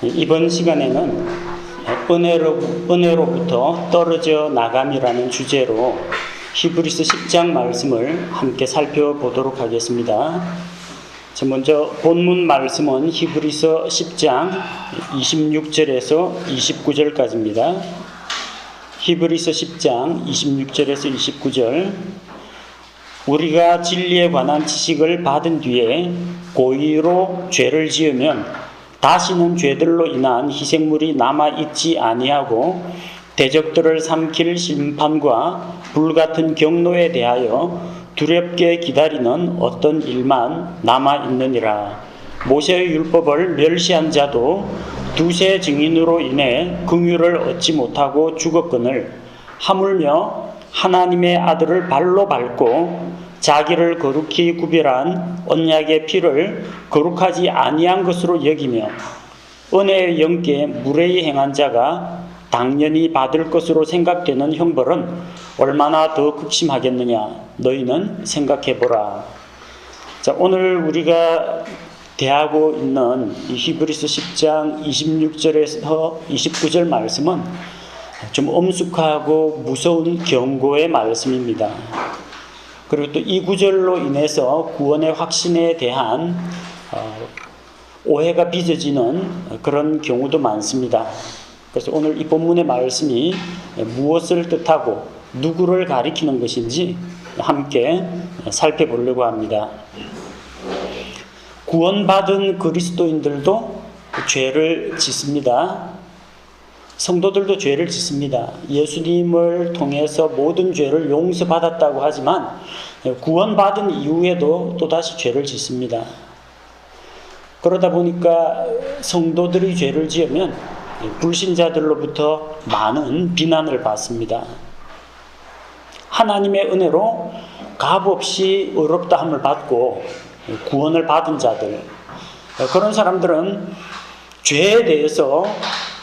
이번 시간에는 은혜로부터 떨어져 나감이라는 주제로 히브리서 10장 말씀을 함께 살펴보도록 하겠습니다. 먼저 본문 말씀은 히브리서 10장 26절에서 29절까지입니다. 히브리서 10장 26절에서 29절. 우리가 진리에 관한 지식을 받은 뒤에 고의로 죄를 지으면 다시는 죄들로 인한 희생물이 남아있지 아니하고 대적들을 삼킬 심판과 불같은 경노에 대하여 두렵게 기다리는 어떤 일만 남아있느니라. 모세의 율법을 멸시한 자도 두세 증인으로 인해 긍휼을 얻지 못하고 죽었거늘 하물며 하나님의 아들을 발로 밟고 자기를 거룩히 구별한 언약의 피를 거룩하지 아니한 것으로 여기며 은혜의 영께 무례히 행한 자가 당연히 받을 것으로 생각되는 형벌은 얼마나 더 극심하겠느냐. 너희는 생각해보라. 자, 오늘 우리가 대하고 있는 이 히브리서 10장 26절에서 29절 말씀은 좀 엄숙하고 무서운 경고의 말씀입니다. 그리고 또 이 구절로 인해서 구원의 확신에 대한 오해가 빚어지는 그런 경우도 많습니다. 그래서 오늘 이 본문의 말씀이 무엇을 뜻하고 누구를 가리키는 것인지 함께 살펴보려고 합니다. 구원받은 그리스도인들도 죄를 짓습니다. 성도들도 죄를 짓습니다. 예수님을 통해서 모든 죄를 용서받았다고 하지만 구원받은 이후에도 또다시 죄를 짓습니다. 그러다 보니까 성도들이 죄를 지으면 불신자들로부터 많은 비난을 받습니다. 하나님의 은혜로 값없이 의롭다함을 받고 구원을 받은 자들, 그런 사람들은 죄에 대해서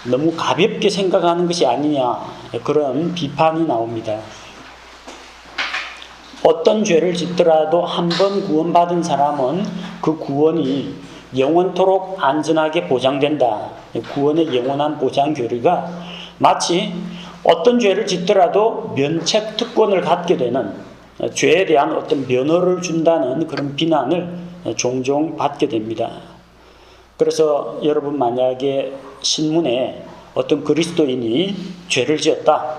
너무 가볍게 생각하는 것이 아니냐, 그런 비판이 나옵니다. 어떤 죄를 짓더라도 한 번 구원받은 사람은 그 구원이 영원토록 안전하게 보장된다. 구원의 영원한 보장 교리가 마치 어떤 죄를 짓더라도 면책 특권을 갖게 되는, 죄에 대한 어떤 면허를 준다는 그런 비난을 종종 받게 됩니다. 그래서 여러분, 만약에 신문에 어떤 그리스도인이 죄를 지었다,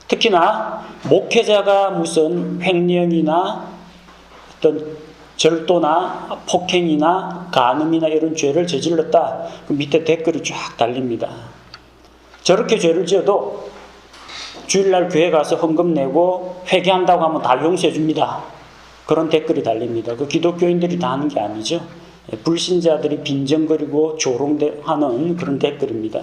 특히나 목회자가 무슨 횡령이나 어떤 절도나 폭행이나 간음이나 이런 죄를 저질렀다, 그 밑에 댓글이 쫙 달립니다. 저렇게 죄를 지어도 주일날 교회 가서 헌금 내고 회개한다고 하면 다 용서해 줍니다. 그런 댓글이 달립니다. 그 기독교인들이 다 하는 게 아니죠. 불신자들이 빈정거리고 조롱하는 그런 댓글입니다.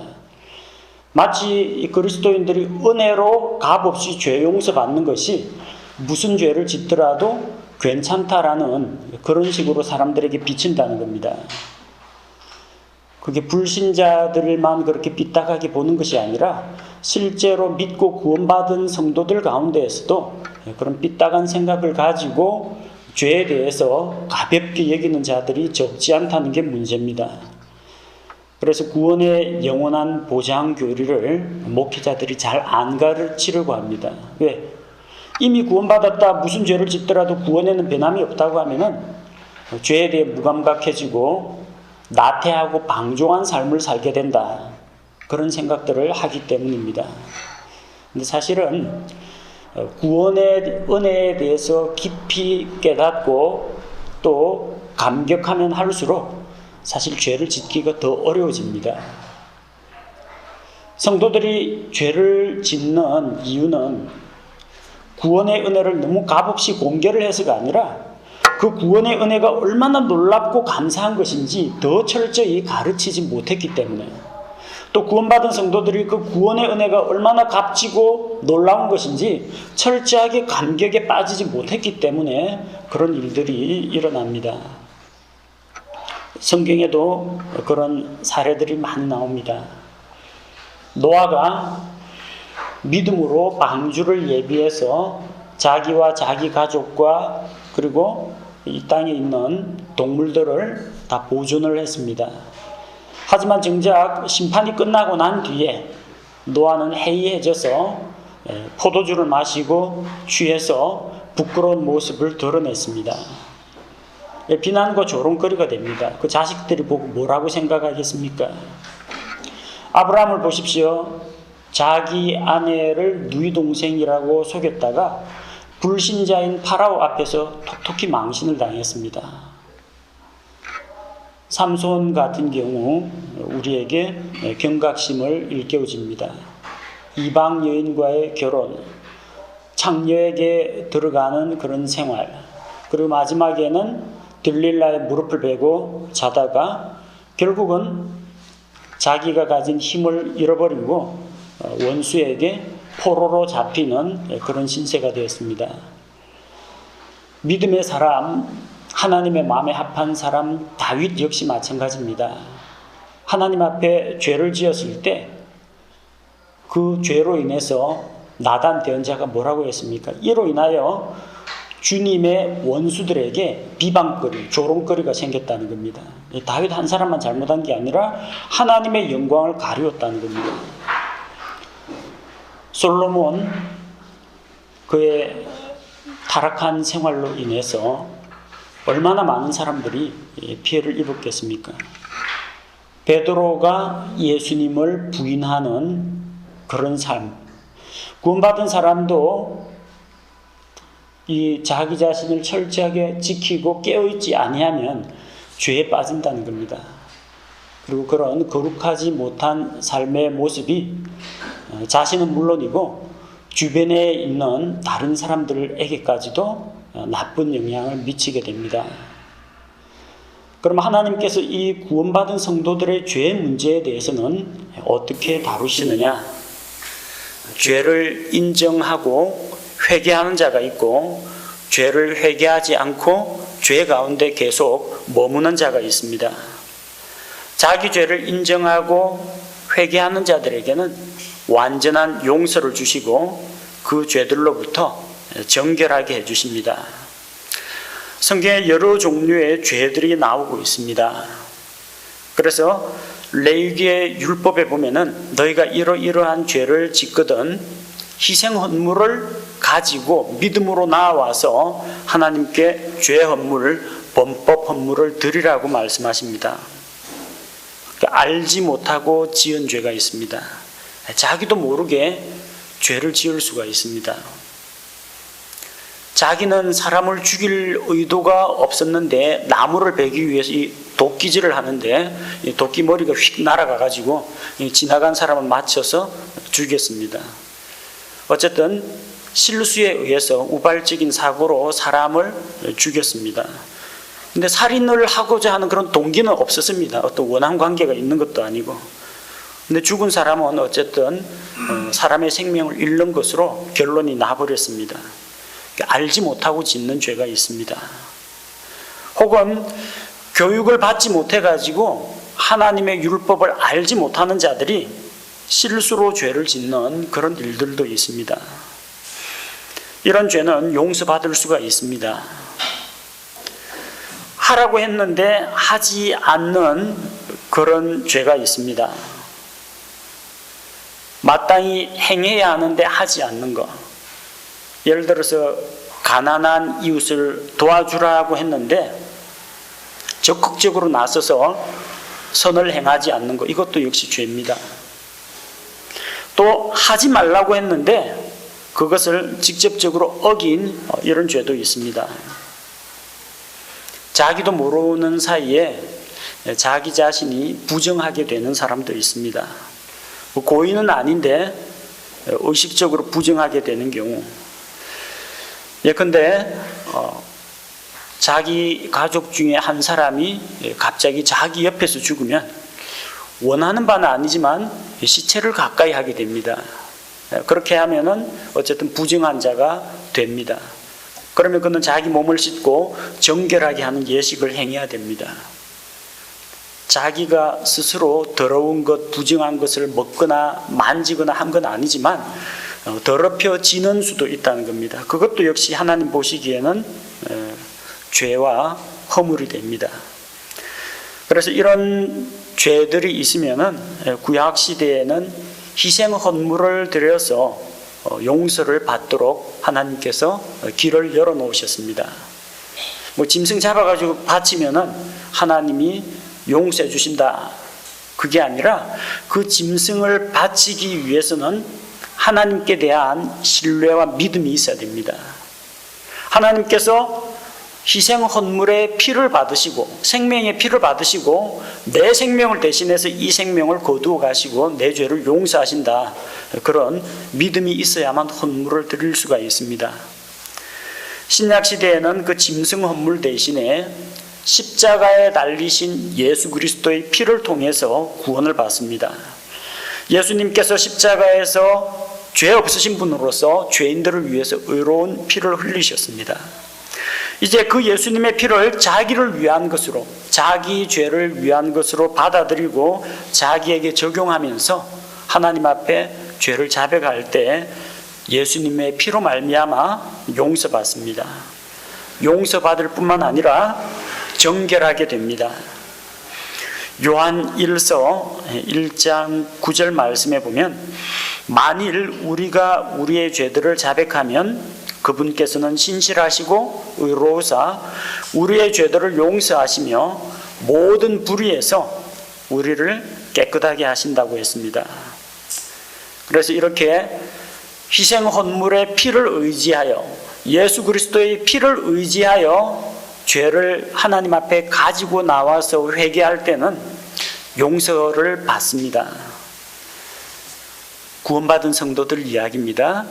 마치 이 그리스도인들이 은혜로 값없이 죄 용서받는 것이 무슨 죄를 짓더라도 괜찮다라는 그런 식으로 사람들에게 비친다는 겁니다. 그게 불신자들만 그렇게 삐딱하게 보는 것이 아니라 실제로 믿고 구원받은 성도들 가운데에서도 그런 삐딱한 생각을 가지고 죄에 대해서 가볍게 여기는 자들이 적지 않다는 게 문제입니다. 그래서 구원의 영원한 보장 교리를 목회자들이 잘 안 가르치려고 합니다. 왜? 이미 구원받았다, 무슨 죄를 짓더라도 구원에는 변함이 없다고 하면은 죄에 대해 무감각해지고 나태하고 방종한 삶을 살게 된다. 그런 생각들을 하기 때문입니다. 근데 사실은 구원의 은혜에 대해서 깊이 깨닫고 또 감격하면 할수록 사실 죄를 짓기가 더 어려워집니다. 성도들이 죄를 짓는 이유는 구원의 은혜를 너무 값없이 공개를 해서가 아니라 그 구원의 은혜가 얼마나 놀랍고 감사한 것인지 더 철저히 가르치지 못했기 때문에, 또 구원받은 성도들이 그 구원의 은혜가 얼마나 값지고 놀라운 것인지 철저하게 감격에 빠지지 못했기 때문에 그런 일들이 일어납니다. 성경에도 그런 사례들이 많이 나옵니다. 노아가 믿음으로 방주를 예비해서 자기와 자기 가족과 그리고 이 땅에 있는 동물들을 다 보존을 했습니다. 하지만 정작 심판이 끝나고 난 뒤에 노아는 해이해져서 포도주를 마시고 취해서 부끄러운 모습을 드러냈습니다. 비난과 조롱거리가 됩니다. 그 자식들이 보고 뭐라고 생각하겠습니까? 아브라함을 보십시오. 자기 아내를 누이 동생이라고 속였다가 불신자인 파라오 앞에서 톡톡히 망신을 당했습니다. 삼손 같은 경우 우리에게 경각심을 일깨워줍니다. 이방 여인과의 결혼, 창녀에게 들어가는 그런 생활, 그리고 마지막에는 들릴라의 무릎을 베고 자다가 결국은 자기가 가진 힘을 잃어버리고 원수에게 포로로 잡히는 그런 신세가 되었습니다. 믿음의 사람, 하나님의 마음에 합한 사람 다윗 역시 마찬가지입니다. 하나님 앞에 죄를 지었을 때 그 죄로 인해서 나단 대언자가 뭐라고 했습니까? 이로 인하여 주님의 원수들에게 비방거리, 조롱거리가 생겼다는 겁니다. 다윗 한 사람만 잘못한 게 아니라 하나님의 영광을 가리웠다는 겁니다. 솔로몬, 그의 타락한 생활로 인해서 얼마나 많은 사람들이 피해를 입었겠습니까? 베드로가 예수님을 부인하는 그런 삶, 구원받은 사람도 이 자기 자신을 철저하게 지키고 깨어있지 아니하면 죄에 빠진다는 겁니다. 그리고 그런 거룩하지 못한 삶의 모습이 자신은 물론이고 주변에 있는 다른 사람들에게까지도 나쁜 영향을 미치게 됩니다. 그럼 하나님께서 이 구원받은 성도들의 죄 문제에 대해서는 어떻게 다루시느냐? 죄를 인정하고 회개하는 자가 있고 죄를 회개하지 않고 죄 가운데 계속 머무는 자가 있습니다. 자기 죄를 인정하고 회개하는 자들에게는 완전한 용서를 주시고 그 죄들로부터 정결하게 해주십니다. 성경에 여러 종류의 죄들이 나오고 있습니다. 그래서 레위기의 율법에 보면은 너희가 이러이러한 죄를 짓거든 희생 헌물을 가지고 믿음으로 나와서 하나님께 죄 헌물, 범법 헌물을 드리라고 말씀하십니다. 알지 못하고 지은 죄가 있습니다. 자기도 모르게 죄를 지을 수가 있습니다. 자기는 사람을 죽일 의도가 없었는데 나무를 베기 위해서 이 도끼질을 하는데 이 도끼 머리가 휙 날아가가지고 지나간 사람을 맞춰서 죽였습니다. 어쨌든 실수에 의해서 우발적인 사고로 사람을 죽였습니다. 근데 살인을 하고자 하는 그런 동기는 없었습니다. 어떤 원한 관계가 있는 것도 아니고. 근데 죽은 사람은 어쨌든 사람의 생명을 잃는 것으로 결론이 나버렸습니다. 알지 못하고 짓는 죄가 있습니다. 혹은 교육을 받지 못해가지고 하나님의 율법을 알지 못하는 자들이 실수로 죄를 짓는 그런 일들도 있습니다. 이런 죄는 용서받을 수가 있습니다. 하라고 했는데 하지 않는 그런 죄가 있습니다. 마땅히 행해야 하는데 하지 않는 것. 예를 들어서 가난한 이웃을 도와주라고 했는데 적극적으로 나서서 선을 행하지 않는 것, 이것도 역시 죄입니다. 또 하지 말라고 했는데 그것을 직접적으로 어긴 이런 죄도 있습니다. 자기도 모르는 사이에 자기 자신이 부정하게 되는 사람도 있습니다. 고의는 아닌데 의식적으로 부정하게 되는 경우. 예컨대 자기 가족 중에 한 사람이 갑자기 자기 옆에서 죽으면 원하는 바는 아니지만 시체를 가까이 하게 됩니다. 그렇게 하면은 어쨌든 부정한 자가 됩니다. 그러면 그는 자기 몸을 씻고 정결하게 하는 예식을 행해야 됩니다. 자기가 스스로 더러운 것, 부정한 것을 먹거나 만지거나 한 건 아니지만 더럽혀지는 수도 있다는 겁니다. 그것도 역시 하나님 보시기에는 죄와 허물이 됩니다. 그래서 이런 죄들이 있으면은 구약 시대에는 희생 헌물을 드려서 용서를 받도록 하나님께서 길을 열어 놓으셨습니다. 뭐 짐승 잡아가지고 바치면은 하나님이 용서해 주신다, 그게 아니라 그 짐승을 바치기 위해서는 하나님께 대한 신뢰와 믿음이 있어야 됩니다. 하나님께서 희생 헌물의 피를 받으시고 생명의 피를 받으시고 내 생명을 대신해서 이 생명을 거두어 가시고 내 죄를 용서하신다, 그런 믿음이 있어야만 헌물을 드릴 수가 있습니다. 신약 시대에는 그 짐승 헌물 대신에 십자가에 달리신 예수 그리스도의 피를 통해서 구원을 받습니다. 예수님께서 십자가에서 죄 없으신 분으로서 죄인들을 위해서 의로운 피를 흘리셨습니다. 이제 그 예수님의 피를 자기를 위한 것으로, 자기 죄를 위한 것으로 받아들이고 자기에게 적용하면서 하나님 앞에 죄를 자백할 때 예수님의 피로 말미암아 용서받습니다. 용서받을 뿐만 아니라 정결하게 됩니다. 요한 1서 1장 9절 말씀에 보면, 만일 우리가 우리의 죄들을 자백하면 그분께서는 신실하시고 의로우사 우리의 죄들을 용서하시며 모든 불의에서 우리를 깨끗하게 하신다고 했습니다. 그래서 이렇게 희생 헌물의 피를 의지하여, 예수 그리스도의 피를 의지하여 죄를 하나님 앞에 가지고 나와서 회개할 때는 용서를 받습니다. 구원받은 성도들 이야기입니다.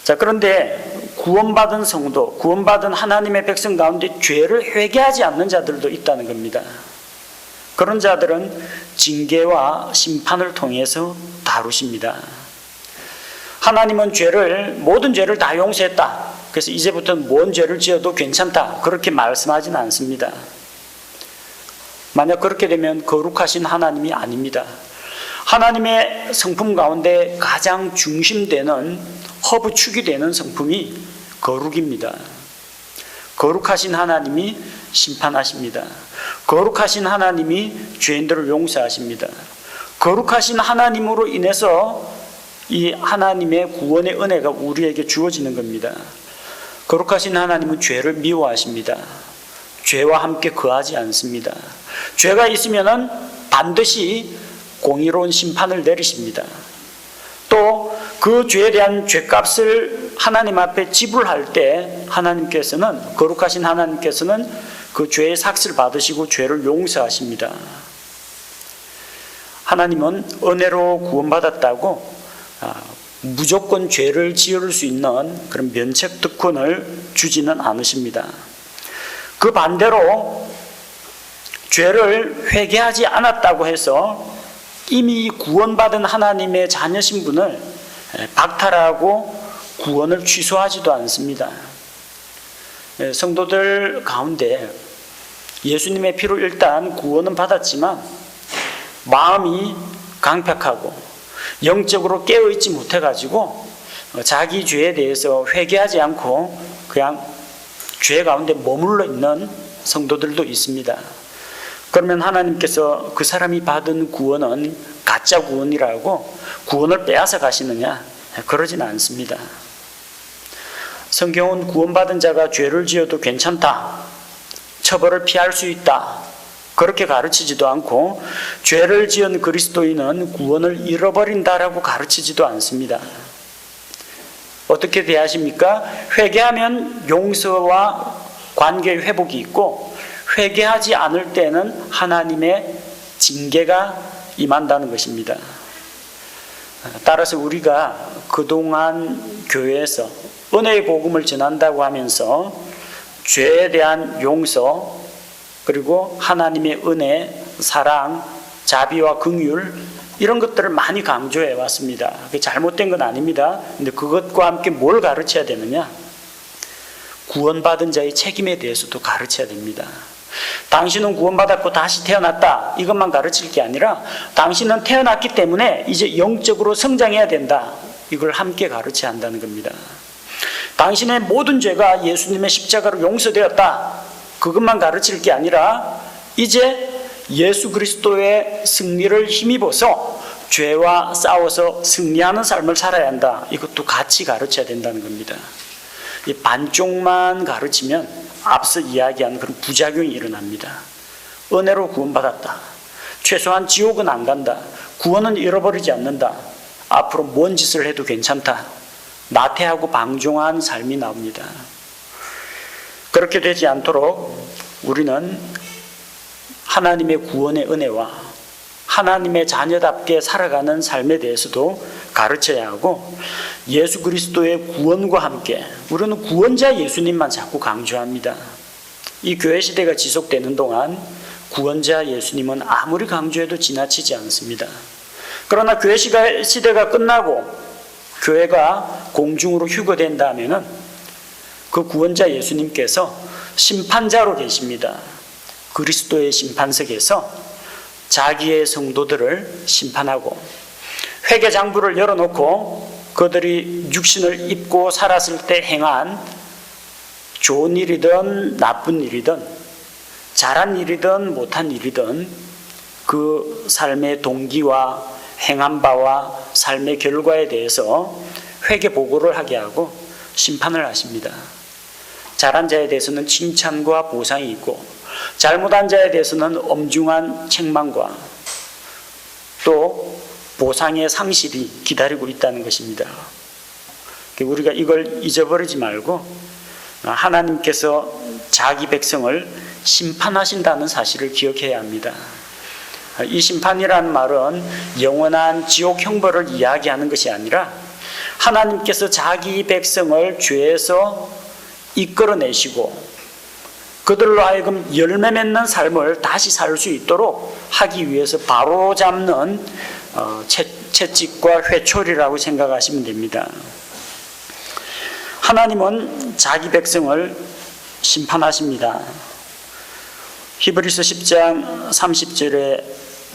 자, 그런데 구원받은 성도, 구원받은 하나님의 백성 가운데 죄를 회개하지 않는 자들도 있다는 겁니다. 그런 자들은 징계와 심판을 통해서 다루십니다. 하나님은 모든 죄를 다 용서했다, 그래서 이제부터는 뭔 죄를 지어도 괜찮다, 그렇게 말씀하지는 않습니다. 만약 그렇게 되면 거룩하신 하나님이 아닙니다. 하나님의 성품 가운데 가장 중심되는 허브축이 되는 성품이 거룩입니다. 거룩하신 하나님이 심판하십니다. 거룩하신 하나님이 죄인들을 용서하십니다. 거룩하신 하나님으로 인해서 이 하나님의 구원의 은혜가 우리에게 주어지는 겁니다. 거룩하신 하나님은 죄를 미워하십니다. 죄와 함께 거하지 않습니다. 죄가 있으면은 반드시 공의로운 심판을 내리십니다. 또 그 죄에 대한 죄값을 하나님 앞에 지불할 때 하나님께서는, 거룩하신 하나님께서는 그 죄의 삭슬 받으시고 죄를 용서하십니다. 하나님은 은혜로 구원받았다고 무조건 죄를 지을 수 있는 그런 면책 특권을 주지는 않으십니다. 그 반대로 죄를 회개하지 않았다고 해서 이미 구원받은 하나님의 자녀신 분을 박탈하고 구원을 취소하지도 않습니다. 성도들 가운데 예수님의 피로 일단 구원은 받았지만 마음이 강팍하고 영적으로 깨어있지 못해가지고 자기 죄에 대해서 회개하지 않고 그냥 죄 가운데 머물러 있는 성도들도 있습니다. 그러면 하나님께서 그 사람이 받은 구원은 가짜 구원이라고 구원을 빼앗아 가시느냐? 그러지는 않습니다. 성경은 구원받은 자가 죄를 지어도 괜찮다, 처벌을 피할 수 있다, 그렇게 가르치지도 않고 죄를 지은 그리스도인은 구원을 잃어버린다라고 가르치지도 않습니다. 어떻게 대하십니까? 회개하면 용서와 관계의 회복이 있고 회개하지 않을 때는 하나님의 징계가 임한다는 것입니다. 따라서 우리가 그동안 교회에서 은혜의 복음을 전한다고 하면서 죄에 대한 용서, 그리고 하나님의 은혜, 사랑, 자비와 긍휼, 이런 것들을 많이 강조해 왔습니다. 그게 잘못된 건 아닙니다. 근데 그것과 함께 뭘 가르쳐야 되느냐? 구원받은 자의 책임에 대해서도 가르쳐야 됩니다. 당신은 구원받았고 다시 태어났다, 이것만 가르칠 게 아니라 당신은 태어났기 때문에 이제 영적으로 성장해야 된다, 이걸 함께 가르쳐야 한다는 겁니다. 당신의 모든 죄가 예수님의 십자가로 용서되었다, 그것만 가르칠 게 아니라 이제 예수 그리스도의 승리를 힘입어서 죄와 싸워서 승리하는 삶을 살아야 한다. 이것도 같이 가르쳐야 된다는 겁니다. 이 반쪽만 가르치면 앞서 이야기한 그런 부작용이 일어납니다. 은혜로 구원받았다. 최소한 지옥은 안 간다. 구원은 잃어버리지 않는다. 앞으로 뭔 짓을 해도 괜찮다. 나태하고 방종한 삶이 나옵니다. 그렇게 되지 않도록 우리는 하나님의 구원의 은혜와 하나님의 자녀답게 살아가는 삶에 대해서도 가르쳐야 하고, 예수 그리스도의 구원과 함께 우리는 구원자 예수님만 자꾸 강조합니다. 이 교회 시대가 지속되는 동안 구원자 예수님은 아무리 강조해도 지나치지 않습니다. 그러나 교회 시대가 끝나고 교회가 공중으로 휴거된다면은 그 구원자 예수님께서 심판자로 계십니다. 그리스도의 심판석에서 자기의 성도들을 심판하고, 회개 장부를 열어놓고 그들이 육신을 입고 살았을 때 행한 좋은 일이든 나쁜 일이든 잘한 일이든 못한 일이든 그 삶의 동기와 행한 바와 삶의 결과에 대해서 회개 보고를 하게 하고 심판을 하십니다. 잘한 자에 대해서는 칭찬과 보상이 있고, 잘못한 자에 대해서는 엄중한 책망과 또 보상의 상실이 기다리고 있다는 것입니다. 우리가 이걸 잊어버리지 말고 하나님께서 자기 백성을 심판하신다는 사실을 기억해야 합니다. 이 심판이라는 말은 영원한 지옥 형벌을 이야기하는 것이 아니라 하나님께서 자기 백성을 죄에서 이끌어내시고 그들로 하여금 열매 맺는 삶을 다시 살 수 있도록 하기 위해서 바로잡는 채찍과 회초리라고 생각하시면 됩니다. 하나님은 자기 백성을 심판하십니다. 히브리서 10장 30절에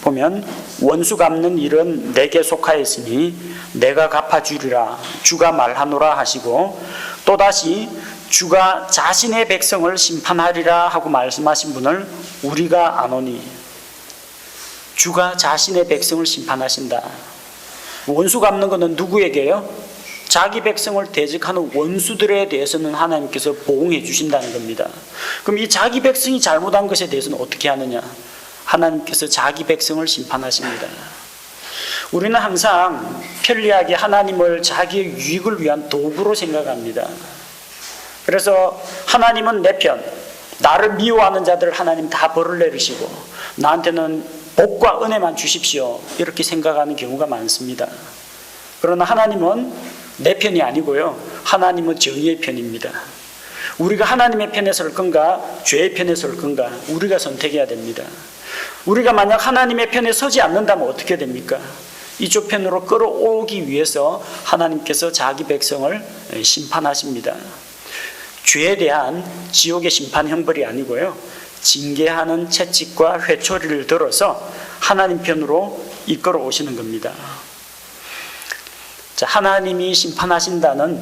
보면 원수 갚는 일은 내게 속하였으니 내가 갚아주리라 주가 말하노라 하시고, 또다시 주가 자신의 백성을 심판하리라 하고 말씀하신 분을 우리가 아노니, 주가 자신의 백성을 심판하신다. 원수 갚는 것은 누구에게요? 자기 백성을 대적하는 원수들에 대해서는 하나님께서 보응해 주신다는 겁니다. 그럼 이 자기 백성이 잘못한 것에 대해서는 어떻게 하느냐? 하나님께서 자기 백성을 심판하십니다. 우리는 항상 편리하게 하나님을 자기의 유익을 위한 도구로 생각합니다. 그래서 하나님은 내 편, 나를 미워하는 자들 하나님 다 벌을 내리시고 나한테는 복과 은혜만 주십시오, 이렇게 생각하는 경우가 많습니다. 그러나 하나님은 내 편이 아니고요, 하나님은 정의의 편입니다. 우리가 하나님의 편에 설 건가 죄의 편에 설 건가 우리가 선택해야 됩니다. 우리가 만약 하나님의 편에 서지 않는다면 어떻게 됩니까? 이쪽 편으로 끌어오기 위해서 하나님께서 자기 백성을 심판하십니다. 죄에 대한 지옥의 심판 형벌이 아니고요, 징계하는 채찍과 회초리를 들어서 하나님 편으로 이끌어 오시는 겁니다. 자, 하나님이 심판하신다는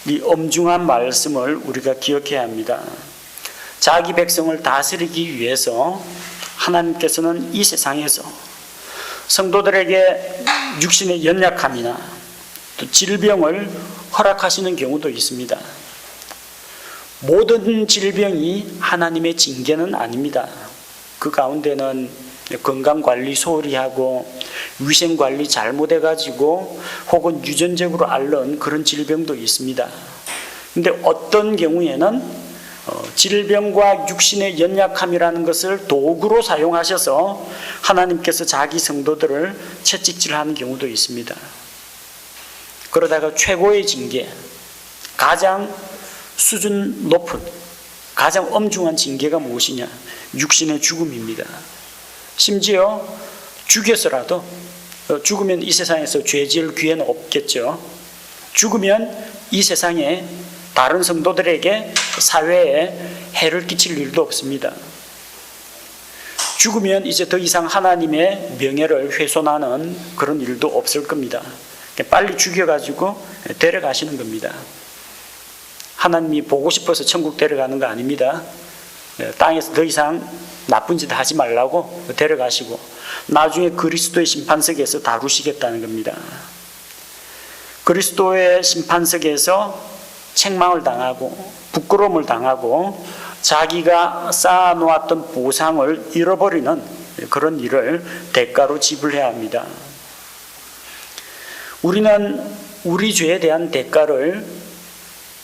이 엄중한 말씀을 우리가 기억해야 합니다. 자기 백성을 다스리기 위해서 하나님께서는 이 세상에서 성도들에게 육신의 연약함이나 또 질병을 허락하시는 경우도 있습니다. 모든 질병이 하나님의 징계는 아닙니다. 그 가운데는 건강관리 소홀히 하고 위생관리 잘못해가지고 혹은 유전적으로 앓는 그런 질병도 있습니다. 근데 어떤 경우에는 질병과 육신의 연약함이라는 것을 도구로 사용하셔서 하나님께서 자기 성도들을 채찍질하는 경우도 있습니다. 그러다가 최고의 징계, 가장 수준 높은 가장 엄중한 징계가 무엇이냐? 육신의 죽음입니다. 심지어 죽여서라도, 죽으면 이 세상에서 죄 지을 기회는 없겠죠. 죽으면 이 세상에 다른 성도들에게 사회에 해를 끼칠 일도 없습니다. 죽으면 이제 더 이상 하나님의 명예를 훼손하는 그런 일도 없을 겁니다. 빨리 죽여가지고 데려가시는 겁니다. 하나님이 보고 싶어서 천국 데려가는 거 아닙니다. 땅에서 더 이상 나쁜 짓 하지 말라고 데려가시고 나중에 그리스도의 심판석에서 다루시겠다는 겁니다. 그리스도의 심판석에서 책망을 당하고 부끄러움을 당하고 자기가 쌓아놓았던 보상을 잃어버리는 그런 일을 대가로 지불해야 합니다. 우리는 우리 죄에 대한 대가를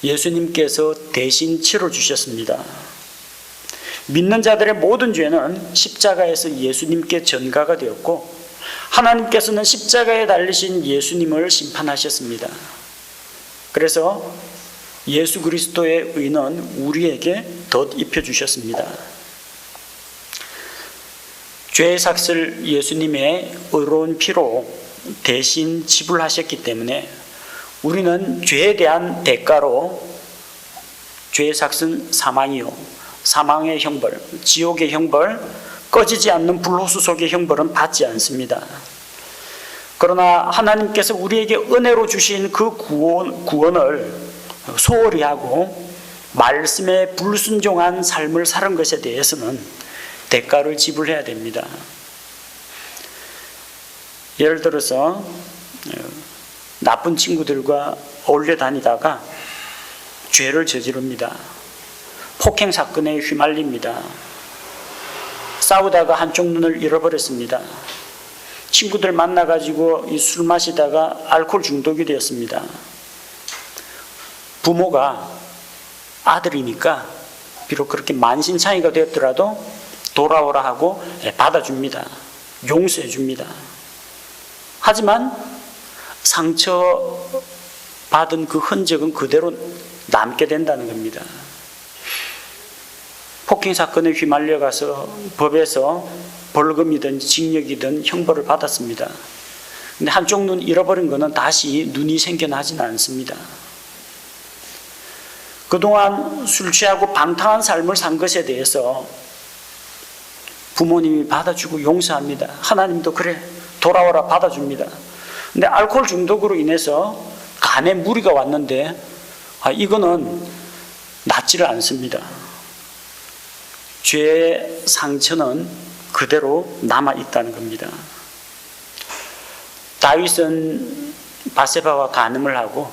예수님께서 대신 치러주셨습니다. 믿는 자들의 모든 죄는 십자가에서 예수님께 전가가 되었고 하나님께서는 십자가에 달리신 예수님을 심판하셨습니다. 그래서 예수 그리스도의 의는 우리에게 덧입혀주셨습니다. 죄의 삭을 예수님의 의로운 피로 대신 지불하셨기 때문에 우리는 죄에 대한 대가로 죄의 삭은 사망이요, 사망의 형벌, 지옥의 형벌, 꺼지지 않는 불호수속의 형벌은 받지 않습니다. 그러나 하나님께서 우리에게 은혜로 주신 그 구원을 소홀히 하고 말씀에 불순종한 삶을 사는 것에 대해서는 대가를 지불해야 됩니다. 예를 들어서 나쁜 친구들과 어울려 다니다가 죄를 저지릅니다. 폭행 사건에 휘말립니다. 싸우다가 한쪽 눈을 잃어버렸습니다. 친구들 만나가지고 술 마시다가 알코올 중독이 되었습니다. 부모가 아들이니까 비록 그렇게 만신창이가 되었더라도 돌아오라 하고 받아줍니다. 용서해 줍니다. 하지만 상처받은 그 흔적은 그대로 남게 된다는 겁니다. 폭행 사건에 휘말려 가서 법에서 벌금이든 징역이든 형벌을 받았습니다. 근데 한쪽 눈 잃어버린 것은 다시 눈이 생겨나지는 않습니다. 그동안 술 취하고 방탕한 삶을 산 것에 대해서 부모님이 받아주고 용서합니다. 하나님도 그래 돌아오라 받아줍니다. 근데 알코올 중독으로 인해서 간에 무리가 왔는데 이거는 낫지를 않습니다. 죄의 상처는 그대로 남아있다는 겁니다. 다윗은 바세바와 간음을 하고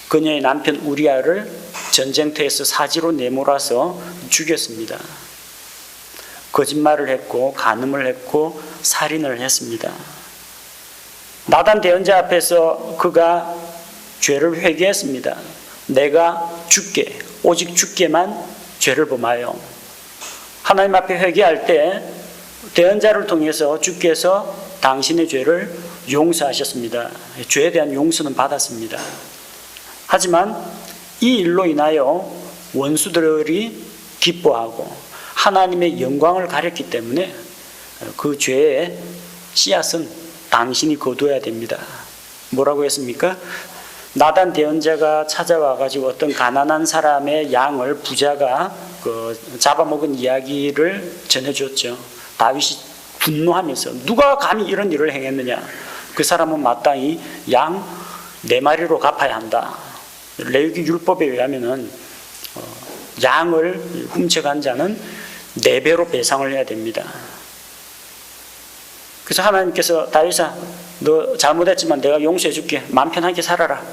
그녀의 남편 우리아를 전쟁터에서 사지로 내몰아서 죽였습니다. 거짓말을 했고 간음을 했고 살인을 했습니다. 나단 대언자 앞에서 그가 죄를 회개했습니다. 내가 죽게, 오직 죽게만 죄를 범하여. 하나님 앞에 회개할 때 대언자를 통해서 주께서 당신의 죄를 용서하셨습니다. 죄에 대한 용서는 받았습니다. 하지만 이 일로 인하여 원수들이 기뻐하고 하나님의 영광을 가렸기 때문에 그 죄의 씨앗은 당신이 거두어야 됩니다. 뭐라고 했습니까? 나단 대언자가 찾아와가지고 어떤 가난한 사람의 양을 부자가 잡아먹은 이야기를 전해줬죠. 다윗이 분노하면서 누가 감히 이런 일을 행했느냐? 그 사람은 마땅히 양 4마리로 갚아야 한다. 레위기 율법에 의하면은 양을 훔쳐간 자는 4배로 배상을 해야 됩니다. 그래서 하나님께서 다윗아 너 잘못했지만 내가 용서해 줄게. 마음 편하게 살아라.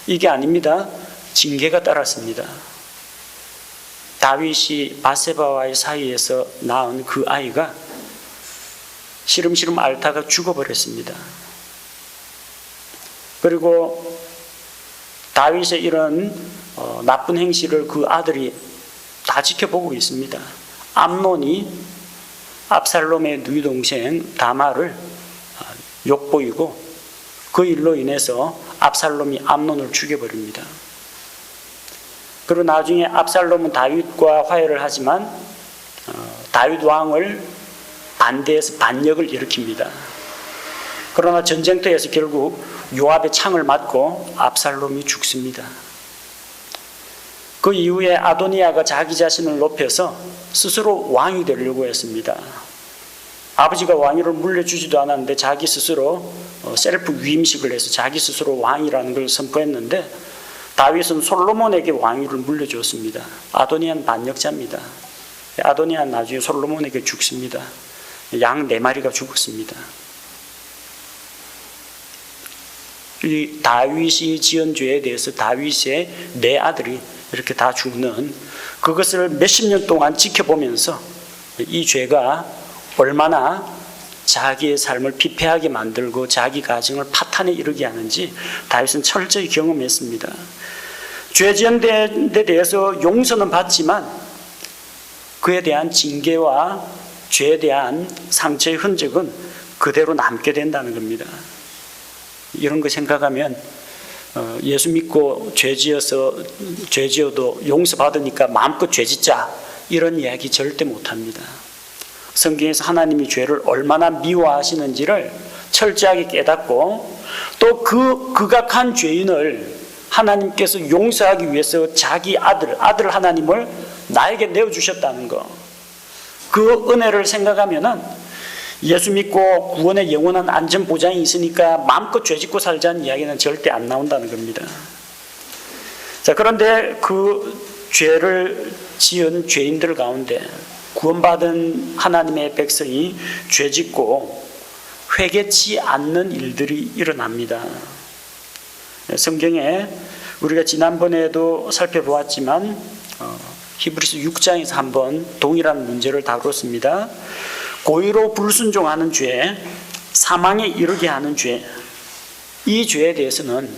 이게 아닙니다. 징계가 따랐습니다. 다윗이 바세바와의 사이에서 낳은 그 아이가 시름시름 앓다가 죽어버렸습니다. 그리고 다윗의 이런 나쁜 행실을 그 아들이 다 지켜보고 있습니다. 암논이 압살롬의 누이 동생 다말을 욕보이고 그 일로 인해서 압살롬이 암논을 죽여버립니다. 그리고 나중에 압살롬은 다윗과 화해를 하지만 다윗 왕을 반대해서 반역을 일으킵니다. 그러나 전쟁터에서 결국 요압의 창을 맞고 압살롬이 죽습니다. 그 이후에 아도니아가 자기 자신을 높여서 스스로 왕이 되려고 했습니다. 아버지가 왕위를 물려주지도 않았는데 자기 스스로 셀프 위임식을 해서 자기 스스로 왕이라는 걸 선포했는데 다윗은 솔로몬에게 왕위를 물려주었습니다. 아도니아는 반역자입니다. 아도니아 나중에 솔로몬에게 죽습니다. 양 4마리가 죽었습니다. 이 다윗이 지은 죄에 대해서 다윗의 4아들이 이렇게 다 죽는, 그것을 몇십 년 동안 지켜보면서 이 죄가 얼마나 자기의 삶을 피폐하게 만들고 자기 가정을 파탄에 이르게 하는지 다윗은 철저히 경험했습니다. 죄 지은 데 대해서 용서는 받지만 그에 대한 징계와 죄에 대한 상처의 흔적은 그대로 남게 된다는 겁니다. 이런 거 생각하면 예수 믿고 죄 지어도 용서받으니까 마음껏 죄 짓자, 이런 이야기 절대 못합니다. 성경에서 하나님이 죄를 얼마나 미워하시는지를 철저하게 깨닫고, 또 그 극악한 죄인을 하나님께서 용서하기 위해서 자기 아들 하나님을 나에게 내어주셨다는 거, 그 은혜를 생각하면은 예수 믿고 구원의 영원한 안전 보장이 있으니까 마음껏 죄 짓고 살자는 이야기는 절대 안 나온다는 겁니다. 자, 그런데 그 죄를 지은 죄인들 가운데 구원받은 하나님의 백성이 죄 짓고 회개치 않는 일들이 일어납니다. 성경에 우리가 지난번에도 살펴보았지만 히브리서 6장에서 한번 동일한 문제를 다뤘습니다. 고의로 불순종하는 죄, 사망에 이르게 하는 죄, 이 죄에 대해서는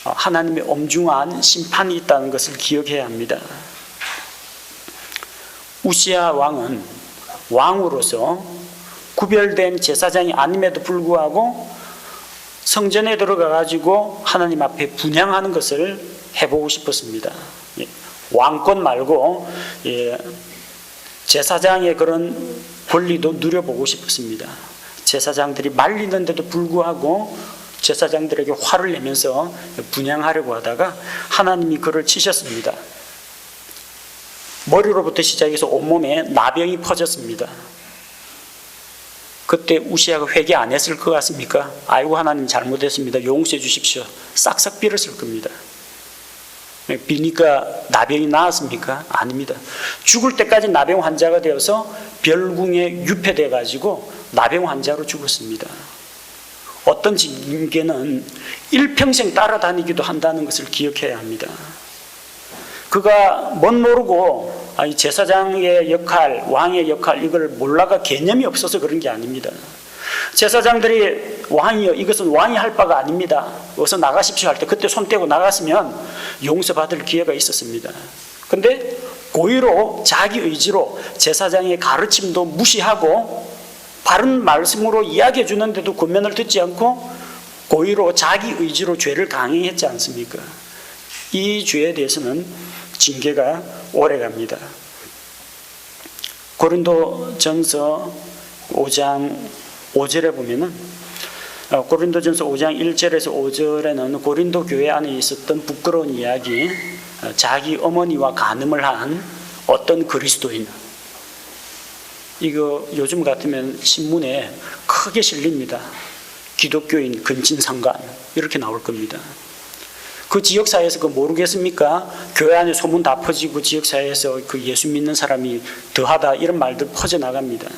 하나님의 엄중한 심판이 있다는 것을 기억해야 합니다. 우시야 왕은 왕으로서 구별된 제사장이 아님에도 불구하고 성전에 들어가 가지고 하나님 앞에 분향하는 것을 해보고 싶었습니다. 왕권 말고 제사장의 그런 권리도 누려보고 싶었습니다. 제사장들이 말리는데도 불구하고 제사장들에게 화를 내면서 분향하려고 하다가 하나님이 그를 치셨습니다. 머리로부터 시작해서 온몸에 나병이 퍼졌습니다. 그때 우시야가 회개 안 했을 것 같습니까? 아이고 하나님 잘못했습니다, 용서해 주십시오, 싹싹 빌었을 겁니다. 비니까 나병이 나았습니까? 아닙니다. 죽을 때까지 나병 환자가 되어서 별궁에 유폐돼 가지고 나병 환자로 죽었습니다. 어떤 징계는 일평생 따라다니기도 한다는 것을 기억해야 합니다. 그가 뭔 모르고 제사장의 역할, 왕의 역할, 이걸 몰라가 개념이 없어서 그런 게 아닙니다. 제사장들이 왕이여, 이것은 왕이 할 바가 아닙니다, 어서 나가십시오 할 때 그때 손 떼고 나갔으면 용서받을 기회가 있었습니다. 근데 고의로 자기 의지로 제사장의 가르침도 무시하고 바른 말씀으로 이야기해 주는데도 권면을 듣지 않고 고의로 자기 의지로 죄를 강행했지 않습니까? 이 죄에 대해서는 징계가 오래갑니다. 고린도전서 5장 5절에 보면은, 고린도전서 5장 1절에서 5절에는 고린도 교회 안에 있었던 부끄러운 이야기, 자기 어머니와 간음을 한 어떤 그리스도인, 이거 요즘 같으면 신문에 크게 실립니다. 기독교인 근친상간 이렇게 나올 겁니다. 그 지역사회에서 그거 모르겠습니까? 교회 안에 소문 다 퍼지고 지역사회에서 그 예수 믿는 사람이 더하다, 이런 말들 퍼져나갑니다.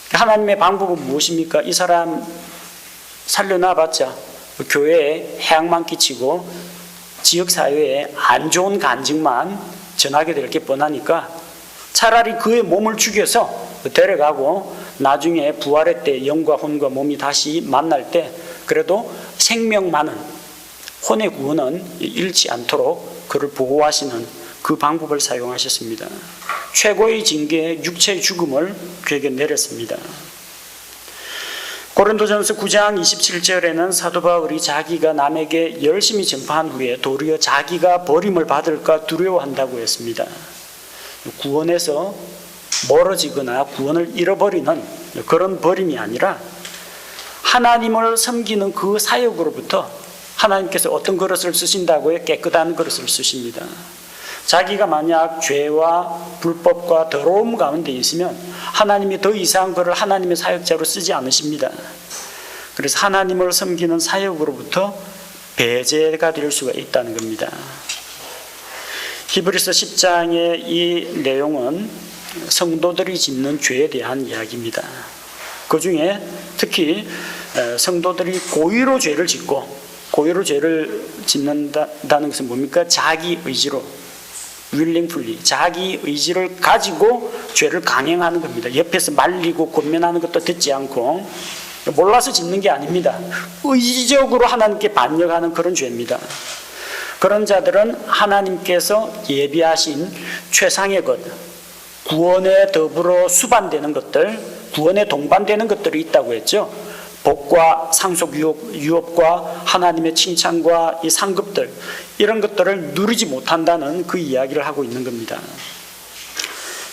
하나님의 방법은 무엇입니까? 이 사람 살려놔봤자 교회에 해악만 끼치고 지역사회에 안 좋은 간증만 전하게 될 게 뻔하니까 차라리 그의 몸을 죽여서 데려가고 나중에 부활의 때 영과 혼과 몸이 다시 만날 때 그래도 생명만은, 혼의 구원은 잃지 않도록 그를 보호하시는 그 방법을 사용하셨습니다. 최고의 징계, 육체의 죽음을 그에게 내렸습니다. 고린도전서 9장 27절에는 사도 바울이 자기가 남에게 열심히 전파한 후에 도리어 자기가 버림을 받을까 두려워한다고 했습니다. 구원에서 멀어지거나 구원을 잃어버리는 그런 버림이 아니라 하나님을 섬기는 그 사역으로부터 하나님께서 어떤 그릇을 쓰신다고요? 깨끗한 그릇을 쓰십니다. 자기가 만약 죄와 불법과 더러움 가운데 있으면 하나님이 더 이상 그를 하나님의 사역자로 쓰지 않으십니다. 그래서 하나님을 섬기는 사역으로부터 배제가 될 수가 있다는 겁니다. 히브리서 10장의 이 내용은 성도들이 짓는 죄에 대한 이야기입니다. 그 중에 특히 성도들이 고의로 죄를 짓고, 고의로 죄를 짓는다는 것은 뭡니까? 자기 의지로, willingfully, 자기 의지를 가지고 죄를 강행하는 겁니다. 옆에서 말리고 권면하는 것도 듣지 않고, 몰라서 짓는 게 아닙니다. 의지적으로 하나님께 반역하는 그런 죄입니다. 그런 자들은 하나님께서 예비하신 최상의 것, 구원에 더불어 수반되는 것들, 구원에 동반되는 것들이 있다고 했죠. 복과 상속 유업과 하나님의 칭찬과 이 상급들, 이런 것들을 누리지 못한다는 그 이야기를 하고 있는 겁니다.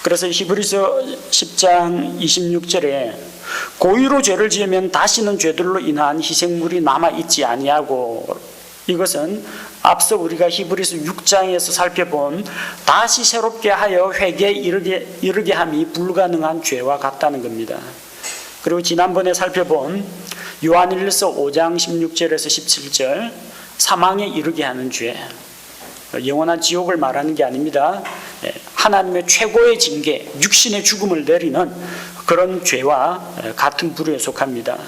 그래서 히브리서 10장 26절에 고의로 죄를 지으면 다시는 죄들로 인한 희생물이 남아있지 아니하고, 이것은 앞서 우리가 히브리서 6장에서 살펴본 다시 새롭게 하여 회개에 이르게 함이 불가능한 죄와 같다는 겁니다. 그리고 지난번에 살펴본 요한일서 5장 16절에서 17절, 사망에 이르게 하는 죄, 영원한 지옥을 말하는 게 아닙니다. 하나님의 최고의 징계, 육신의 죽음을 내리는 그런 죄와 같은 부류에 속합니다.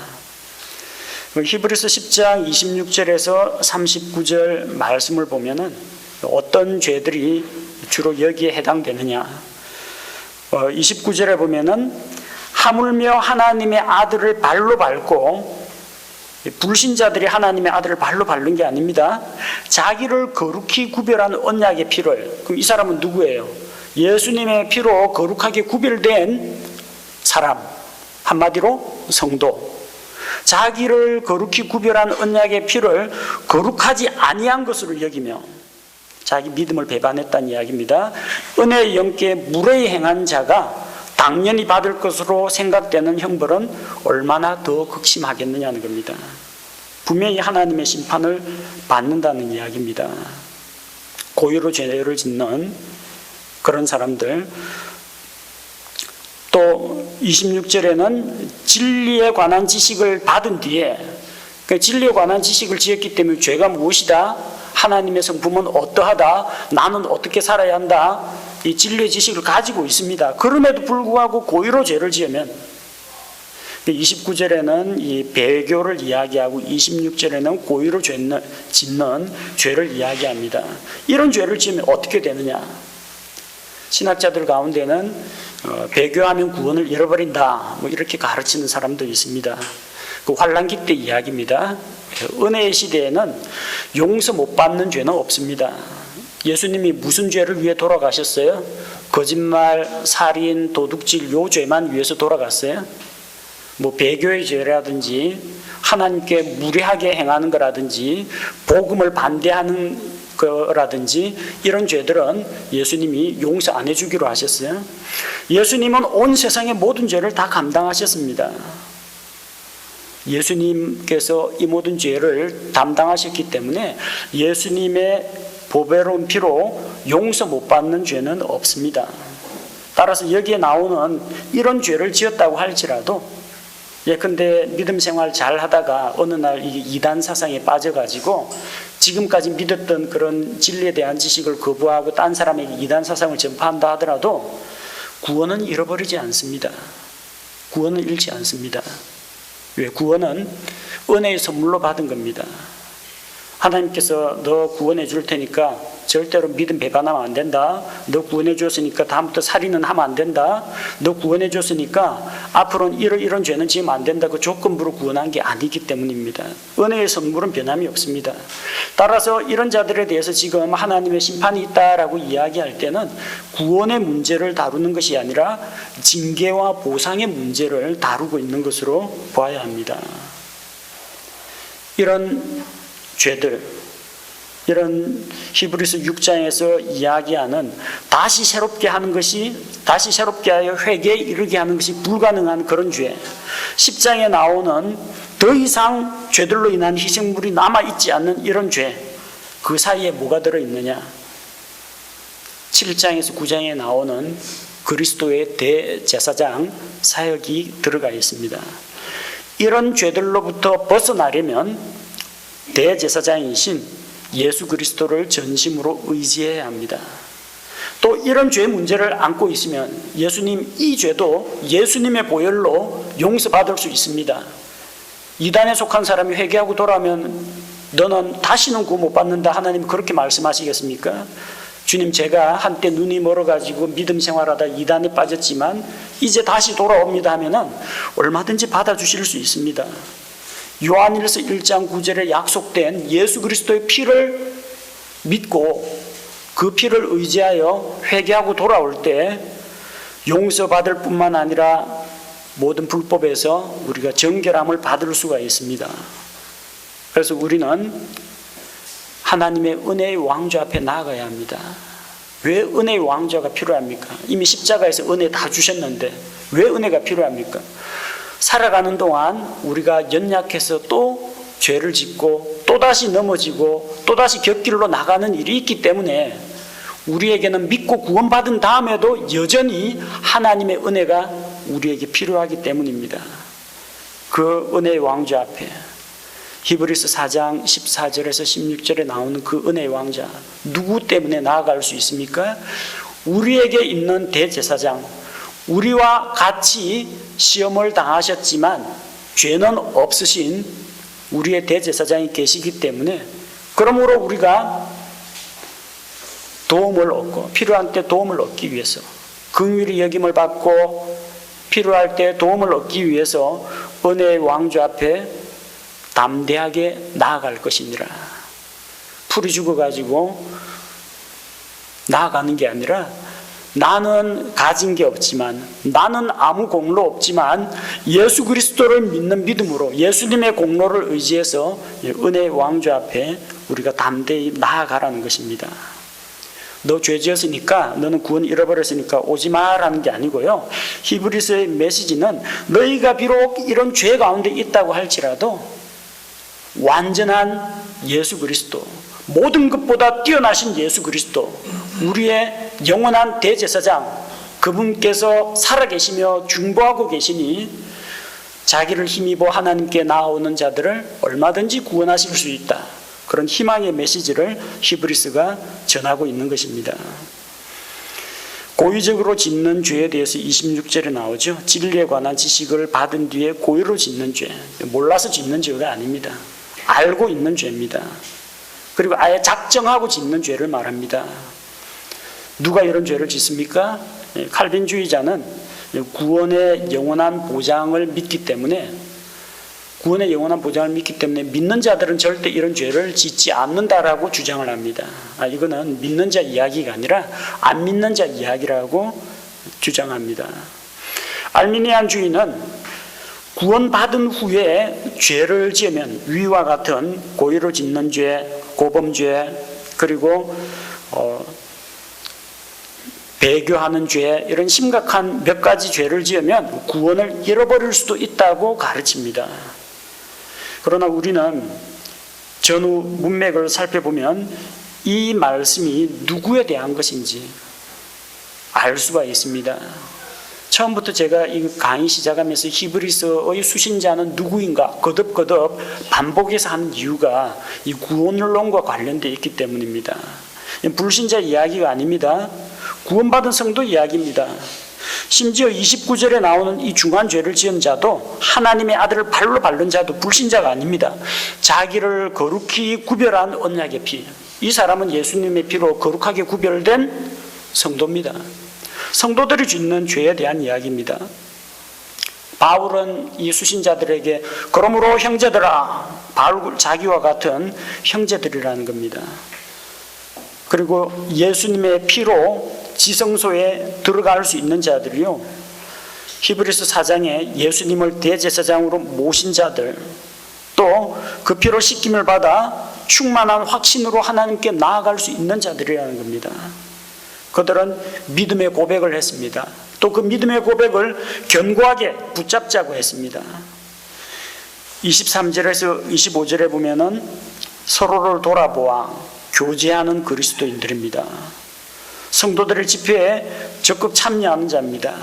히브리서 10장 26절에서 39절 말씀을 보면은 어떤 죄들이 주로 여기에 해당되느냐. 29절에 보면은 하물며 하나님의 아들을 발로 밟고, 불신자들이 하나님의 아들을 발로 밟는 게 아닙니다. 자기를 거룩히 구별한 언약의 피를, 그럼 이 사람은 누구예요? 예수님의 피로 거룩하게 구별된 사람, 한마디로 성도. 자기를 거룩히 구별한 언약의 피를 거룩하지 아니한 것으로 여기며 자기 믿음을 배반했다는 이야기입니다. 은혜의 영께 무례히 행한 자가 당연히 받을 것으로 생각되는 형벌은 얼마나 더 극심하겠느냐는 겁니다. 분명히 하나님의 심판을 받는다는 이야기입니다. 고의로 죄를 짓는 그런 사람들. 또 26절에는 진리에 관한 지식을 받은 뒤에, 진리에 관한 지식을 지었기 때문에 죄가 무엇이다? 하나님의 성품은 어떠하다? 나는 어떻게 살아야 한다? 이 진리의 지식을 가지고 있습니다. 그럼에도 불구하고 고의로 죄를 지으면, 29절에는 이 배교를 이야기하고 26절에는 고의로 짓는 죄를 이야기합니다. 이런 죄를 지으면 어떻게 되느냐? 신학자들 가운데는 배교하면 구원을 잃어버린다, 이렇게 가르치는 사람도 있습니다. 그 환란기 때 이야기입니다. 은혜의 시대에는 용서 못 받는 죄는 없습니다. 예수님이 무슨 죄를 위해 돌아가셨어요? 거짓말, 살인, 도둑질, 요 죄만 위해서 돌아갔어요? 배교의 죄라든지 하나님께 무례하게 행하는 거라든지 복음을 반대하는 거라든지 이런 죄들은 예수님이 용서 안 해주기로 하셨어요. 예수님은 온 세상의 모든 죄를 다 감당하셨습니다. 예수님께서 이 모든 죄를 담당하셨기 때문에 예수님의 보배로운 피로 용서 못 받는 죄는 없습니다. 따라서 여기에 나오는 이런 죄를 지었다고 할지라도, 예컨대 믿음 생활 잘 하다가 어느 날 이단 사상에 빠져가지고 지금까지 믿었던 그런 진리에 대한 지식을 거부하고 딴 사람에게 이단 사상을 전파한다 하더라도 구원은 잃어버리지 않습니다. 구원은 잃지 않습니다. 왜? 구원은 은혜의 선물로 받은 겁니다. 하나님께서 너 구원해 줄 테니까 절대로 믿음 배반하면 안 된다. 너 구원해 줬으니까 다음부터 살인은 하면 안 된다. 너 구원해 줬으니까 앞으로는 이런 죄는 지으면 안 된다. 그 조건부로 구원한 게 아니기 때문입니다. 은혜의 선물은 변함이 없습니다. 따라서 이런 자들에 대해서 지금 하나님의 심판이 있다라고 이야기할 때는 구원의 문제를 다루는 것이 아니라 징계와 보상의 문제를 다루고 있는 것으로 보아야 합니다. 이런 죄들, 이런 히브리서 6장에서 이야기하는 다시 새롭게 하는 것이, 다시 새롭게 하여 회개에 이르게 하는 것이 불가능한 그런 죄, 10장에 나오는 더 이상 죄들로 인한 희생물이 남아있지 않는 이런 죄, 그 사이에 뭐가 들어있느냐? 7장에서 9장에 나오는 그리스도의 대제사장 사역이 들어가 있습니다. 이런 죄들로부터 벗어나려면 대제사장이신 예수 그리스도를 전심으로 의지해야 합니다. 또 이런 죄 문제를 안고 있으면 예수님 이 죄도 예수님의 보혈로 용서받을 수 있습니다. 이단에 속한 사람이 회개하고 돌아오면 너는 다시는 구원 못 받는다, 하나님 그렇게 말씀하시겠습니까? 주님, 제가 한때 눈이 멀어가지고 믿음 생활하다 이단에 빠졌지만 이제 다시 돌아옵니다 하면은 얼마든지 받아주실 수 있습니다. 요한일서 1장 9절에 약속된 예수 그리스도의 피를 믿고 그 피를 의지하여 회개하고 돌아올 때 용서받을 뿐만 아니라 모든 불법에서 우리가 정결함을 받을 수가 있습니다. 그래서 우리는 하나님의 은혜의 왕좌 앞에 나아가야 합니다. 왜 은혜의 왕좌가 필요합니까? 이미 십자가에서 은혜 다 주셨는데 왜 은혜가 필요합니까? 살아가는 동안 우리가 연약해서 또 죄를 짓고 또다시 넘어지고 또다시 곁길로 나가는 일이 있기 때문에 우리에게는 믿고 구원받은 다음에도 여전히 하나님의 은혜가 우리에게 필요하기 때문입니다. 그 은혜의 왕좌 앞에 히브리서 4장 14절에서 16절에 나오는 그 은혜의 왕좌, 누구 때문에 나아갈 수 있습니까? 우리에게 있는 대제사장, 우리와 같이 시험을 당하셨지만 죄는 없으신 우리의 대제사장이 계시기 때문에, 그러므로 우리가 도움을 얻고 필요한 때 도움을 얻기 위해서, 긍휼히 여김을 받고 필요할 때 도움을 얻기 위해서 은혜의 왕좌 앞에 담대하게 나아갈 것이니라. 풀이 죽어가지고 나아가는 게 아니라, 나는 가진 게 없지만, 나는 아무 공로 없지만 예수 그리스도를 믿는 믿음으로 예수님의 공로를 의지해서 은혜의 왕좌 앞에 우리가 담대히 나아가라는 것입니다. 너 죄 지었으니까, 너는 구원 잃어버렸으니까 오지 마라는 게 아니고요. 히브리서의 메시지는 너희가 비록 이런 죄 가운데 있다고 할지라도 완전한 예수 그리스도, 모든 것보다 뛰어나신 예수 그리스도, 우리의 영원한 대제사장, 그분께서 살아계시며 중보하고 계시니 자기를 힘입어 하나님께 나아오는 자들을 얼마든지 구원하실 수 있다. 그런 희망의 메시지를 히브리서가 전하고 있는 것입니다. 고의적으로 짓는 죄에 대해서 26절에 나오죠. 진리에 관한 지식을 받은 뒤에 고의로 짓는 죄, 몰라서 짓는 죄가 아닙니다. 알고 있는 죄입니다. 그리고 아예 작정하고 짓는 죄를 말합니다. 누가 이런 죄를 짓습니까? 칼빈주의자는 구원의 영원한 보장을 믿기 때문에, 믿는 자들은 절대 이런 죄를 짓지 않는다라고 주장을 합니다. 이거는 믿는 자 이야기가 아니라 안 믿는 자 이야기라고 주장합니다. 알미니안주의는 구원받은 후에 죄를 지으면 위와 같은 고의로 짓는 죄, 고범죄, 그리고 배교하는 죄, 이런 심각한 몇 가지 죄를 지으면 구원을 잃어버릴 수도 있다고 가르칩니다. 그러나 우리는 전후 문맥을 살펴보면 이 말씀이 누구에 대한 것인지 알 수가 있습니다. 처음부터 제가 이 강의 시작하면서 히브리서의 수신자는 누구인가 거듭거듭 반복해서 하는 이유가 이 구원론과 관련되어 있기 때문입니다. 불신자 이야기가 아닙니다. 구원받은 성도 이야기입니다. 심지어 29절에 나오는 이 중한 죄를 지은 자도, 하나님의 아들을 발로 밟는 자도 불신자가 아닙니다. 자기를 거룩히 구별한 언약의 피, 이 사람은 예수님의 피로 거룩하게 구별된 성도입니다. 성도들이 짓는 죄에 대한 이야기입니다. 바울은 이 수신자들에게 그러므로 형제들아, 바울 자기와 같은 형제들이라는 겁니다. 그리고 예수님의 피로 지성소에 들어갈 수 있는 자들이요, 히브리서 4장에 예수님을 대제사장으로 모신 자들, 또 그 피로 씻김을 받아 충만한 확신으로 하나님께 나아갈 수 있는 자들이라는 겁니다. 그들은 믿음의 고백을 했습니다. 또 그 믿음의 고백을 견고하게 붙잡자고 했습니다. 23절에서 25절에 보면은 서로를 돌아보아 교제하는 그리스도인들입니다. 성도들의 집회에 적극 참여하는 자입니다.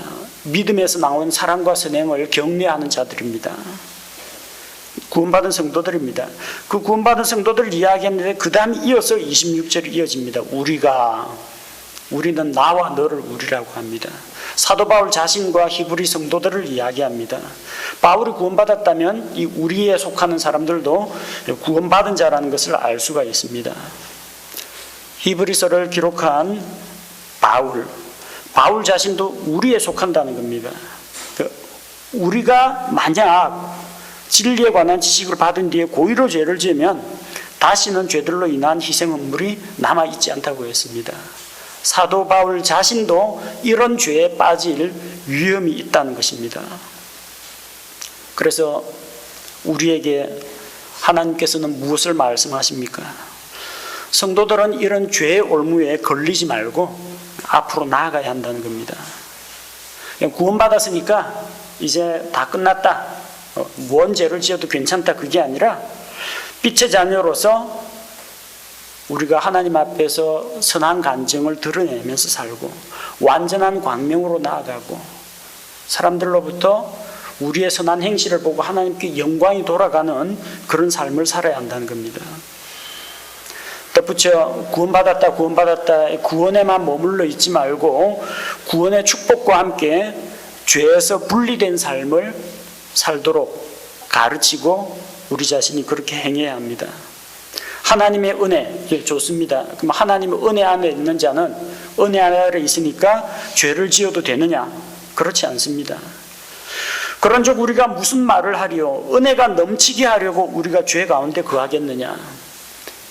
믿음에서 나온 사랑과 선행을 격려하는 자들입니다. 구원받은 성도들입니다. 그 구원받은 성도들을 이야기했는데 그 다음 이어서 26절이 이어집니다. 우리가 우리는 나와 너를 우리라고 합니다. 사도 바울 자신과 히브리 성도들을 이야기합니다. 바울이 구원받았다면 이 우리에 속하는 사람들도 구원받은 자라는 것을 알 수가 있습니다. 히브리서를 기록한 바울 자신도 우리에 속한다는 겁니다. 우리가 만약 진리에 관한 지식을 받은 뒤에 고의로 죄를 지으면 다시는 죄들로 인한 희생 헌물이 남아있지 않다고 했습니다. 사도 바울 자신도 이런 죄에 빠질 위험이 있다는 것입니다. 그래서 우리에게 하나님께서는 무엇을 말씀하십니까? 성도들은 이런 죄의 올무에 걸리지 말고 앞으로 나아가야 한다는 겁니다. 구원받았으니까 이제 다 끝났다, 무언 죄를 지어도 괜찮다, 그게 아니라 빛의 자녀로서 우리가 하나님 앞에서 선한 간증을 드러내면서 살고 완전한 광명으로 나아가고 사람들로부터 우리의 선한 행실을 보고 하나님께 영광이 돌아가는 그런 삶을 살아야 한다는 겁니다. 덧붙여 구원받았다 구원에만 머물러 있지 말고 구원의 축복과 함께 죄에서 분리된 삶을 살도록 가르치고 우리 자신이 그렇게 행해야 합니다. 하나님의 은혜, 좋습니다. 그럼 하나님의 은혜 안에 있는 자는 은혜 아래 있으니까 죄를 지어도 되느냐? 그렇지 않습니다. 그런즉 우리가 무슨 말을 하리요? 은혜가 넘치게 하려고 우리가 죄 가운데 거하겠느냐?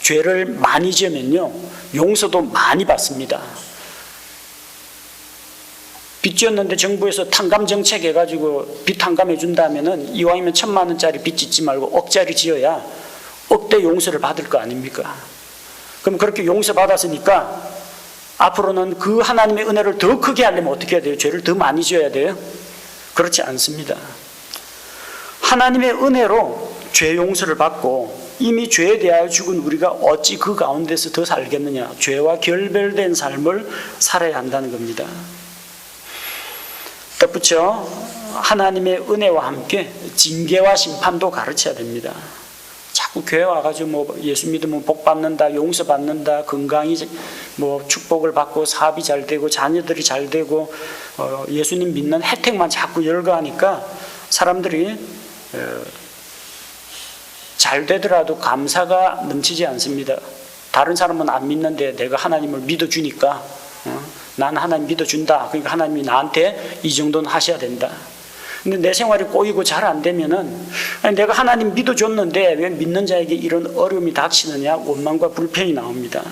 죄를 많이 지으면요, 용서도 많이 받습니다. 빚 지었는데 정부에서 탕감 정책 해가지고 빚 탕감해 준다면은 이왕이면 1,000만 원짜리 빚 짓지 말고 억짜리 지어야 억대 용서를 받을 거 아닙니까? 그럼 그렇게 용서받았으니까 앞으로는 그 하나님의 은혜를 더 크게 하려면 어떻게 해야 돼요? 죄를 더 많이 지어야 돼요? 그렇지 않습니다. 하나님의 은혜로 죄 용서를 받고 이미 죄에 대하여 죽은 우리가 어찌 그 가운데서 더 살겠느냐? 죄와 결별된 삶을 살아야 한다는 겁니다. 덧붙여 하나님의 은혜와 함께 징계와 심판도 가르쳐야 됩니다. 자꾸 교회 와가지고 예수 믿으면 복 받는다, 용서 받는다, 건강이 축복을 받고 사업이 잘 되고 자녀들이 잘 되고 예수님 믿는 혜택만 자꾸 열거하니까 사람들이 잘 되더라도 감사가 넘치지 않습니다. 다른 사람은 안 믿는데 내가 하나님을 믿어주니까 난 하나님 믿어준다. 그러니까 하나님이 나한테 이 정도는 하셔야 된다. 근데 내 생활이 꼬이고 잘 안 되면은 내가 하나님 믿어줬는데 왜 믿는 자에게 이런 어려움이 닥치느냐, 원망과 불평이 나옵니다.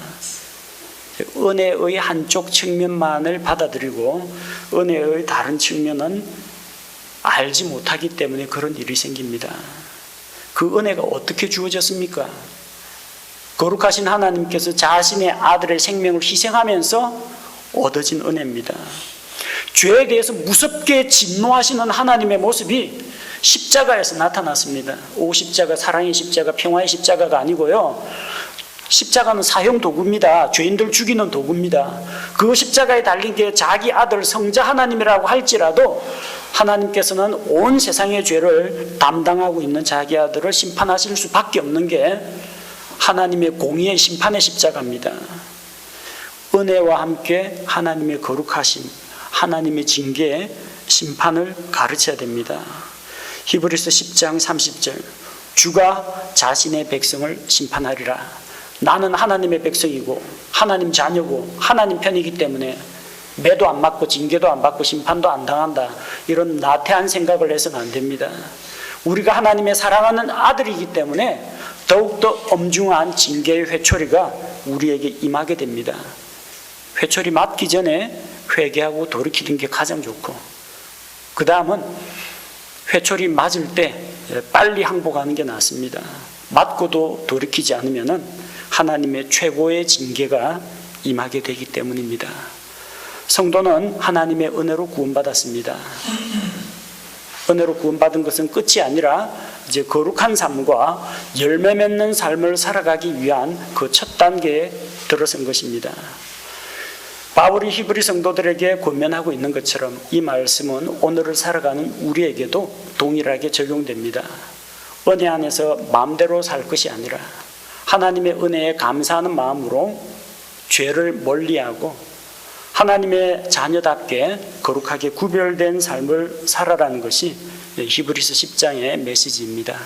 은혜의 한쪽 측면만을 받아들이고 은혜의 다른 측면은 알지 못하기 때문에 그런 일이 생깁니다. 그 은혜가 어떻게 주어졌습니까? 거룩하신 하나님께서 자신의 아들의 생명을 희생하면서 얻어진 은혜입니다. 죄에 대해서 무섭게 진노하시는 하나님의 모습이 십자가에서 나타났습니다. 십자가, 사랑의 십자가, 평화의 십자가가 아니고요, 십자가는 사형 도구입니다. 죄인들 죽이는 도구입니다. 그 십자가에 달린 게 자기 아들 성자 하나님이라고 할지라도 하나님께서는 온 세상의 죄를 담당하고 있는 자기 아들을 심판하실 수밖에 없는 게 하나님의 공의의 심판의 십자가입니다. 은혜와 함께 하나님의 거룩하심, 하나님의 징계의 심판을 가르쳐야 됩니다. 히브리서 10장 30절, 주가 자신의 백성을 심판하리라. 나는 하나님의 백성이고 하나님 자녀고 하나님 편이기 때문에 매도 안 맞고 징계도 안 받고 심판도 안 당한다, 이런 나태한 생각을 해서는 안 됩니다. 우리가 하나님의 사랑하는 아들이기 때문에 더욱더 엄중한 징계의 회초리가 우리에게 임하게 됩니다. 회초리 맞기 전에 회개하고 돌이키는 게 가장 좋고, 그 다음은 회초리 맞을 때 빨리 항복하는 게 낫습니다. 맞고도 돌이키지 않으면 하나님의 최고의 징계가 임하게 되기 때문입니다. 성도는 하나님의 은혜로 구원받았습니다. 은혜로 구원받은 것은 끝이 아니라 이제 거룩한 삶과 열매 맺는 삶을 살아가기 위한 그 첫 단계에 들어선 것입니다. 바울이 히브리 성도들에게 권면하고 있는 것처럼 이 말씀은 오늘을 살아가는 우리에게도 동일하게 적용됩니다. 은혜 안에서 마음대로 살 것이 아니라 하나님의 은혜에 감사하는 마음으로 죄를 멀리하고 하나님의 자녀답게 거룩하게 구별된 삶을 살아라는 것이 히브리서 10장의 메시지입니다.